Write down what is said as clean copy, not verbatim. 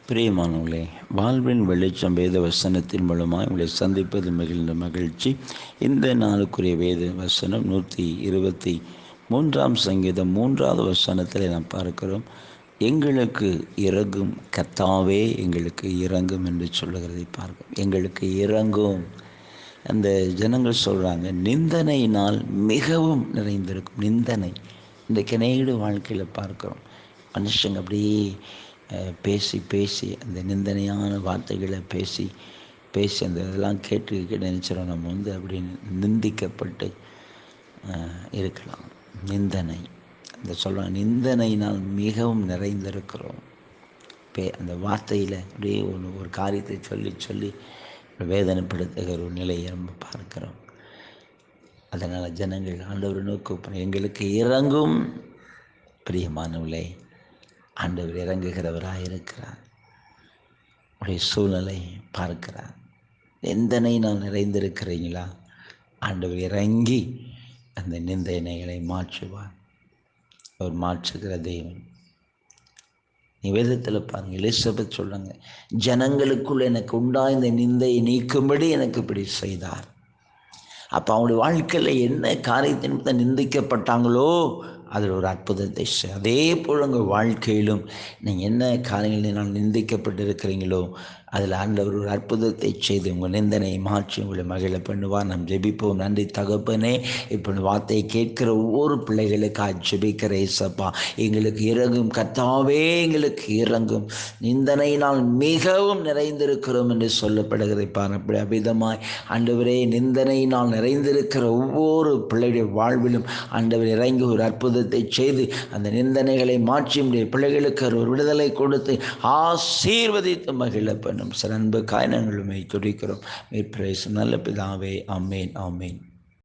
பிரியமானவர்களே, வாழ்வின் வெளிச்சம் வேத வசனத்தின் மூலமாக உங்களை சந்திப்பது மிகுந்த மகிழ்ச்சி. இந்த நாளுக்குரிய வேத வசனம் 123 சங்கீதம் 3வது வசனத்தில் நாம் பார்க்கிறோம். எங்களுக்கு இறங்கும் கர்த்தாவே, எங்களுக்கு இறங்கும் என்று சொல்லுகிறதை பார்க்கிறோம். எங்களுக்கு இறங்கும். அந்த ஜனங்கள் சொல்கிறாங்க, நிந்தனையினால் மிகவும் நிறைந்திருக்கும். நிந்தனை இன்றைக்கு அநேக வாழ்க்கையில் பார்க்குறோம். மனுஷங்க அப்படியே பேசி பேசி அந்த நிந்தனையான வார்த்தைகளை பேசி பேசி அந்த இதெல்லாம் கேட்டு நினச்சிடும். நம்ம அப்படி நிந்திக்கப்பட்டு இருக்கலாம். நிந்தனை அந்த சொல்ல நிந்தனையினால் மிகவும் நிறைந்திருக்கிறோம். அந்த வார்த்தையில் அப்படியே ஒரு காரியத்தை சொல்லி சொல்லி வேதனைப்படுத்துகிற ஒரு நிலையை நம்ம பார்க்கிறோம். அதனால் ஜனங்கள் ஆண்டவர் நோக்கி எங்களுக்கு இறங்கும். பிரியமானவர்களே, ஆண்டவர் இறங்குகிறவராக இருக்கிறார். உடைய சூழ்நிலை பார்க்கிறார். நிந்தனையினால் நிறைந்திருக்கிறீங்களா? ஆண்டவர் இறங்கி அந்த நிந்தனைகளை மாற்றுவார். அவர் மாற்றுகிற தேவன். வேதத்தில் பாருங்கள், எலிசபெத் சொல்றாங்க, ஜனங்களுக்குள் எனக்கு உண்டாய்ந்த நிந்தையை நீக்கும்படி எனக்கு இப்படி செய்தார். அப்போ அவங்களுடைய வாழ்க்கையில் என்ன காரியத்தின் நிந்திக்கப்பட்டாங்களோ அதில் ஒரு அற்புதத்தை அதே போல் உங்கள் வாழ்க்கையிலும் நீங்கள் என்ன காரியங்களினால் நிந்திக்கப்பட்டு இருக்கிறீங்களோ அதில் ஆண்டவர் ஒரு அற்புதத்தை செய்து உங்கள் நிந்தனையை மாற்றி உங்களை மகிழ பண்ணுவார். நாம் ஜெபிப்போம். நன்றி தகப்பனே, இப்போ வார்த்தையை கேட்கிற ஒவ்வொரு பிள்ளைகளுக்காக ஜெபிக்கிற ஏசப்பா, எங்களுக்கு இறங்கும் கர்த்தாவே, எங்களுக்கு இறங்கும். நிந்தனையினால் மிகவும் நிறைந்திருக்கிறோம் என்று சொல்லப்படுகிறதை பாரு. அபிதமாய் ஆண்டவரே, நிந்தனையினால் நிறைந்திருக்கிற ஒவ்வொரு பிள்ளைகளுடைய வாழ்விலும் ஆண்டவர் இறங்கி ஒரு அற்புதத்தை செய்து அந்த நிந்தனைகளை மாற்றி உடைய பிள்ளைகளுக்கு ஒரு விடுதலை கொடுத்து ஆசீர்வதித்து மகிழ பண்ணும். சிறன்பு காரணங்களுமே துடிக்கிறோம். நல்ல பிதாவே, ஆமேன், ஆமேன்.